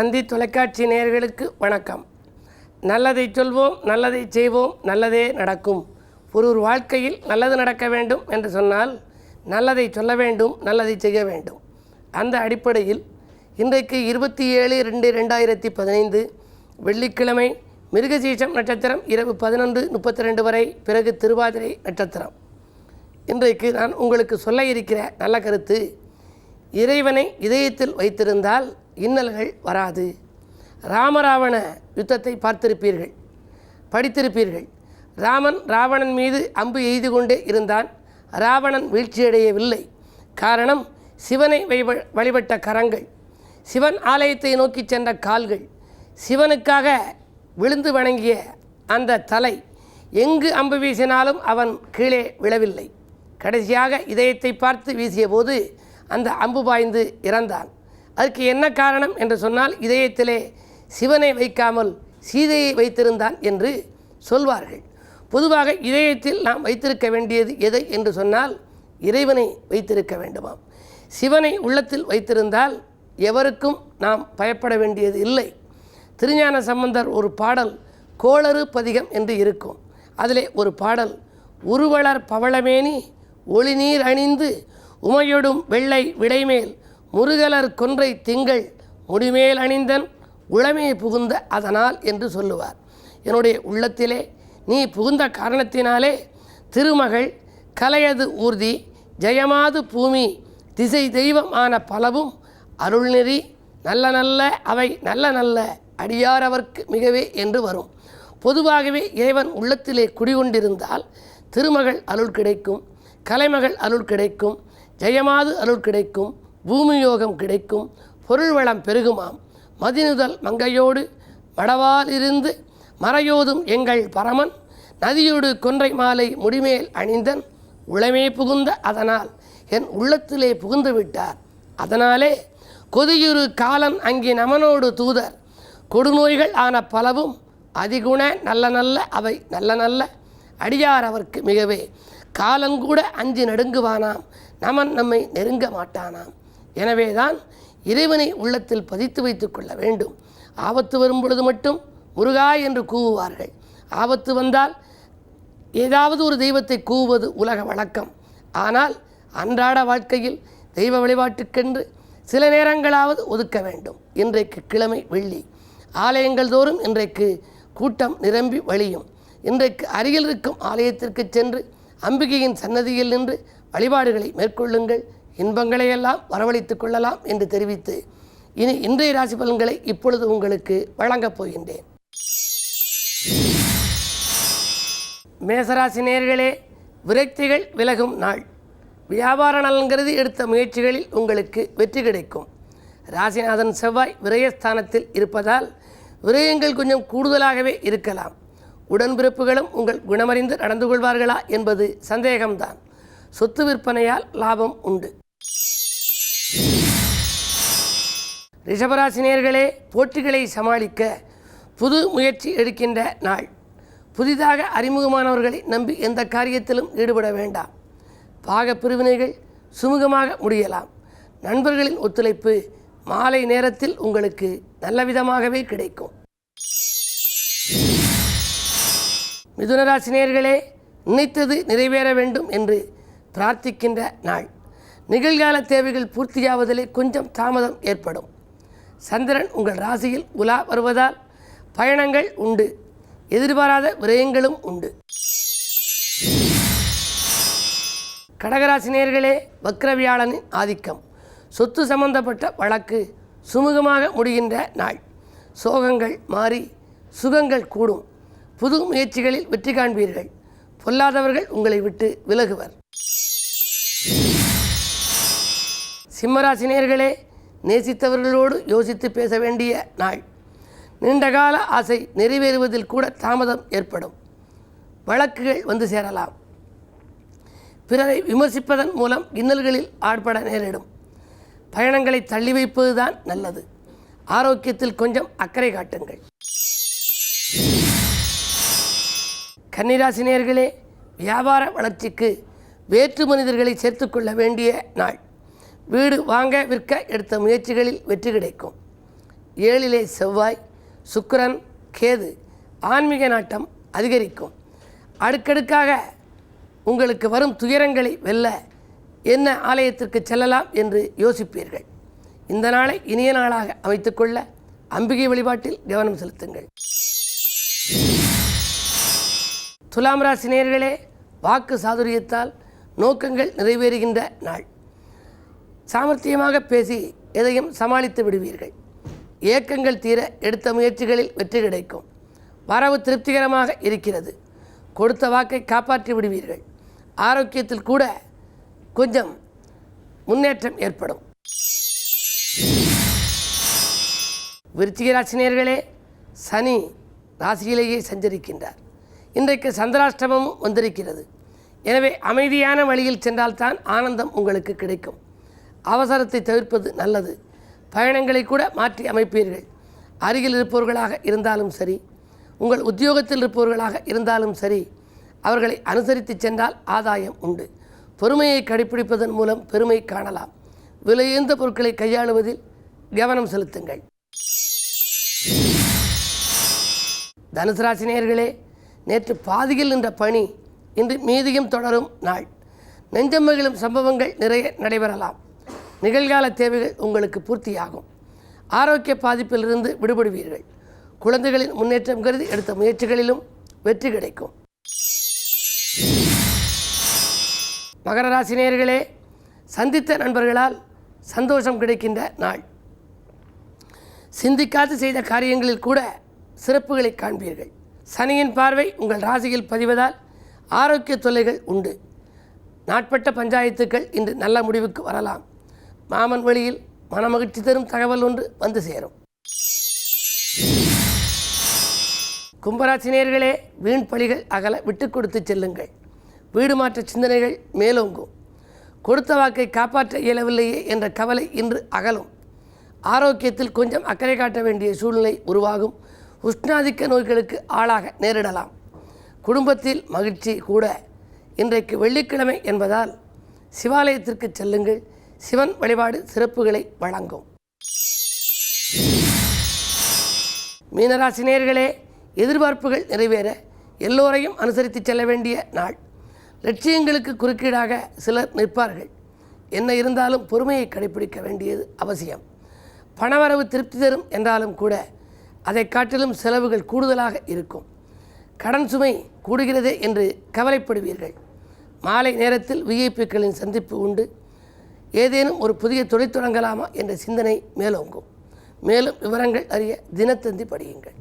தந்தி தொலைக்காட்சி நேயர்களுக்கு வணக்கம். நல்லதை சொல்வோம், நல்லதை செய்வோம், நல்லதே நடக்கும். ஒரு வாழ்க்கையில் நல்லது நடக்க வேண்டும் என்று சொன்னால் நல்லதை சொல்ல வேண்டும், நல்லதை செய்ய வேண்டும். அந்த அடிப்படையில் இன்றைக்கு 27/2/2015 வெள்ளிக்கிழமை மிருகசீஷம் நட்சத்திரம் இரவு 11:32 வரை, பிறகு திருவாதிரை நட்சத்திரம். இன்றைக்கு நான் உங்களுக்கு சொல்ல இருக்கிற நல்ல கருத்து, இறைவனை இதயத்தில் வைத்திருந்தால் இன்னல்கள் வராது. ராமராவண யுத்தத்தை பார்த்திருப்பீர்கள், படித்திருப்பீர்கள். ராமன் ராவணன் மீது அம்பு எய்து கொண்டே இருந்தான். ராவணன் வீழ்ச்சியடையவில்லை. காரணம், சிவனை வழிபட்ட கரங்கள், சிவன் ஆலயத்தை நோக்கி சென்ற கால்கள், சிவனுக்காக விழுந்து வணங்கிய அந்த தலை. எங்கு அம்பு வீசினாலும் அவன் கீழே விழவில்லை. கடைசியாக இதயத்தை பார்த்து வீசிய போது அந்த அம்பு பாய்ந்து இறந்தான். அதுக்கு என்ன காரணம் என்று சொன்னால், இதயத்திலே சிவனை வைக்காமல் சீதையை வைத்திருந்தான் என்று சொல்வார்கள். பொதுவாக இதயத்தில் நாம் வைத்திருக்க வேண்டியது எதை என்று சொன்னால், இறைவனை வைத்திருக்க வேண்டுமாம். சிவனை உள்ளத்தில் வைத்திருந்தால் எவருக்கும் நாம் பயப்பட வேண்டியது இல்லை. திருஞான சம்பந்தர் ஒரு பாடல் கோளறு பதிகம் என்று இருக்கும். அதிலே ஒரு பாடல், உருவளர் பவளமேனி ஒளிநீர் அணிந்து உமையொடும் வெள்ளை விடைமேல் முருகலர் கொன்றை திங்கள் முடிமேல் அணிந்தன் உளமே புகுந்த அதனால் என்று சொல்லுவார். என்னுடைய உள்ளத்திலே நீ புகுந்த காரணத்தினாலே திருமகள் கலையது ஊர்தி ஜெயமாது பூமி திசை தெய்வம் ஆன பலவும் அருள்நெறி நல்ல நல்ல அவை நல்ல நல்ல அடியார் அவர்க்கு மிகவே என்று வரும். பொதுவாகவே இறைவன் உள்ளத்திலே குடிகொண்டிருந்தால் திருமகள் அருள் கிடைக்கும், கலைமகள் அருள் கிடைக்கும், ஜெயமாது அருள் கிடைக்கும், பூமி யோகம் கிடைக்கும், பொருள் வளம் பெருகுமாம். மதிநுதல் மங்கையோடு மடவால் இருந்து மறையோதும் எங்கள் பரமன் நதியோடு கொன்றை மாலை முடிமேல் அணிந்தன் உளமே புகுந்த அதனால் என் உள்ளத்திலே புகுந்து விட்டார். அதனாலே கொதியுறு காலன் அங்கி நமனோடு தூதர் கொடுநோய்கள் ஆன பலவும் அதிகுண நல்ல நல்ல அவை நல்ல நல்ல அடியார் அவர்க்கு மிகவே. காலங்கூட அஞ்சு நடுங்குவானாம், நமன் நம்மை நெருங்க மாட்டானாம். எனவேதான் இறைவனை உள்ளத்தில் பதித்து வைத்து கொள்ள வேண்டும். ஆபத்து வரும் பொழுது மட்டும் முருகா என்று கூவுவார்கள். ஆபத்து வந்தால் ஏதாவது ஒரு தெய்வத்தை கூவுவது உலக வழக்கம். ஆனால் அன்றாட வாழ்க்கையில் தெய்வ வழிபாட்டுக்கென்று சில நேரங்களாவது ஒதுக்க வேண்டும். இன்றைக்கு கிழமை வெள்ளி, ஆலயங்கள் தோறும் இன்றைக்கு கூட்டம் நிரம்பி வழியும். இன்றைக்கு அருகில் இருக்கும் ஆலயத்திற்கு சென்று அம்பிகையின் சன்னதியில் நின்று வழிபாடுகளை மேற்கொள்ளுங்கள். இன்பங்களையெல்லாம் வரவழைத்து கொள்ளலாம் என்று தெரிவித்து இனி இன்றைய ராசி பலன்களை இப்பொழுது உங்களுக்கு வழங்கப் போகின்றேன். மேசராசி நேயர்களே, விரக்திகள் விலகும் நாள். வியாபார நலன்கிறது எடுத்த முயற்சிகளில் உங்களுக்கு வெற்றி கிடைக்கும். ராசிநாதன் செவ்வாய் விரயஸ்தானத்தில் இருப்பதால் விரயங்கள் கொஞ்சம் கூடுதலாகவே இருக்கலாம். உடன்பிறப்புகளும் உங்கள் குணமறிந்து நடந்து கொள்வார்களா என்பது சந்தேகம்தான். சொத்து விற்பனையால் லாபம் உண்டு. ரிஷபராசினியர்களே, போட்டிகளை சமாளிக்க புது முயற்சி எடுக்கின்ற நாள். புதிதாக அறிமுகமானவர்களை நம்பி எந்த காரியத்திலும் ஈடுபட வேண்டாம். பாக பிரிவினைகள் சுமூகமாக முடியலாம். நண்பர்களின் ஒத்துழைப்பு மாலை நேரத்தில் உங்களுக்கு நல்ல விதமாகவே கிடைக்கும். மிதுனராசினியர்களே, நினைத்தது நிறைவேற வேண்டும் என்று பிரார்த்திக்கின்ற நாள். நிகழ்கால தேவைகள் பூர்த்தியாவதிலே கொஞ்சம் தாமதம் ஏற்படும். சந்திரன் உங்கள் ராசியில் உலா வருவதால் பயணங்கள் உண்டு, எதிர்பாராத விரயங்களும் உண்டு. கடகராசினியர்களே, வக்ரவியாழனின் ஆதிக்கம். சொத்து சம்பந்தப்பட்ட வழக்கு சுமூகமாக முடிகின்ற நாள். சோகங்கள் மாறி சுகங்கள் கூடும். புது முயற்சிகளில் வெற்றி காண்பீர்கள். பொல்லாதவர்கள் உங்களை விட்டு விலகுவர். சிம்மராசினியர்களே, நேசித்தவர்களோடு யோசித்து பேச வேண்டிய நாள். நீண்டகால ஆசை நிறைவேறுவதில் கூட தாமதம் ஏற்படும். வழக்குகள் வந்து சேரலாம். பிறரை விமர்சிப்பதன் மூலம் இன்னல்களில் ஆட்பட நேரிடும். பயணங்களை தள்ளி வைப்பதுதான் நல்லது. ஆரோக்கியத்தில் கொஞ்சம் அக்கறை காட்டுங்கள். கன்னிராசினியர்களே, வியாபார வளர்ச்சிக்கு வேற்று மனிதர்களை சேர்த்துக்கொள்ள வேண்டிய நாள். வீடு வாங்க விற்க எடுத்த முயற்சிகளில் வெற்றி கிடைக்கும். 7 செவ்வாய், சுக்கிரன், கேது ஆன்மீக நாட்டம் அதிகரிக்கும். அடுக்கடுக்காக உங்களுக்கு வரும் துயரங்களை வெல்ல என்ன ஆலயத்திற்கு செல்லலாம் என்று யோசிப்பீர்கள். இந்த நாளை இனிய நாளாக அமைத்துக்கொள்ள அம்பிகை வழிபாட்டில் கவனம் செலுத்துங்கள். துலாம் ராசி நேயர்களே, வாக்கு சாதுரியத்தால் நோக்கங்கள் நிறைவேறுகின்ற நாள். சாமர்த்தியமாக பேசி எதையும் சமாளித்து விடுவீர்கள். ஏக்கங்கள் தீர எடுத்த முயற்சிகளில் வெற்றி கிடைக்கும். வரவு திருப்திகரமாக இருக்கிறது. கொடுத்த வாக்கை காப்பாற்றி விடுவீர்கள். ஆரோக்கியத்தில் கூட கொஞ்சம் முன்னேற்றம் ஏற்படும். விருச்சிக ராசினியர்களே, சனி ராசியிலேயே சஞ்சரிக்கின்றார். இன்றைக்கு சந்திராஷ்டமமும் வந்திருக்கிறது. எனவே அமைதியான வழியில் சென்றால்தான் ஆனந்தம் உங்களுக்கு கிடைக்கும். அவசரத்தை தவிர்ப்பது நல்லது. பயணங்களை கூட மாற்றி அமைப்பீர்கள். அருகில் இருப்பவர்களாக இருந்தாலும் சரி, உங்கள் உத்தியோகத்தில் இருப்பவர்களாக இருந்தாலும் சரி, அவர்களை அனுசரித்து சென்றால் ஆதாயம் உண்டு. பொறுமையை கடைப்பிடிப்பதன் மூலம் பெருமை காணலாம். விலையுயர்ந்த பொருட்களை கையாளுவதில் கவனம் செலுத்துங்கள். தனுசு ராசி நேயர்களே, நேற்று பாதியில் நின்ற பணி இன்று மீதியும் தொடரும் நாள். நெஞ்சம் மகிழும் சம்பவங்கள் நிறைய நடைபெறலாம். நிகழ்கால தேவைகள் உங்களுக்கு பூர்த்தியாகும். ஆரோக்கிய பாதிப்பிலிருந்து விடுபடுவீர்கள். குழந்தைகளின் முன்னேற்றம் கருதி எடுத்த முயற்சிகளிலும் வெற்றி கிடைக்கும். மகர ராசி நேயர்களே, சந்தித்த நண்பர்களால் சந்தோஷம் கிடைக்கின்ற நாள். சிந்திக்காது செய்த காரியங்களில் கூட சிறப்புகளை காண்பீர்கள். சனியின் பார்வை உங்கள் ராசியில் பதிவதால் ஆரோக்கிய தொல்லைகள் உண்டு. நாட்பட்ட பஞ்சாயத்துக்கள் இன்று நல்ல முடிவுக்கு வரலாம். மாமன் வழியில் மனமகிழ்ச்சி தரும் தகவல் ஒன்று வந்து சேரும். கும்பராசி நேயர்களே, வீண் பழிகள் அகல விட்டு கொடுத்து செல்லுங்கள். வீடு மாற்ற சிந்தனைகள் மேலோங்கும். கொடுத்த வாக்கை காப்பாற்ற இயலவில்லையே என்ற கவலை இன்று அகலும். ஆரோக்கியத்தில் கொஞ்சம் அக்கறை காட்ட வேண்டிய சூழ்நிலை உருவாகும். உஷ்ணாதிக்க நோய்களுக்கு ஆளாக நேரிடலாம். குடும்பத்தில் மகிழ்ச்சி கூட. இன்றைக்கு வெள்ளிக்கிழமை என்பதால் சிவாலயத்திற்கு செல்லுங்கள். சிவன் வழிபாடு சிறப்புகளை வழங்கும். மீனராசி நேயர்களே, எதிர்பார்ப்புகள் நிறைவேற எல்லோரையும் அனுசரித்து செல்ல வேண்டிய நாள். லட்சியங்களுக்கு குறுக்கீடாக சிலர் நிற்பார்கள். என்ன இருந்தாலும் பொறுமையை கடைபிடிக்க வேண்டியது அவசியம். பணவரவு திருப்தி தரும் என்றாலும் கூட அதை காட்டிலும் செலவுகள் கூடுதலாக இருக்கும். கடன் சுமை கூடுகிறதே என்று கவலைப்படுவீர்கள். மாலை நேரத்தில் விஐபிக்களின் சந்திப்பு உண்டு. ஏதேனும் ஒரு புதிய தொழில் தொடங்கலாமா என்ற சிந்தனை மேலோங்கும். மேலும் விவரங்கள் அறிய தினத்தந்தி படியுங்கள்.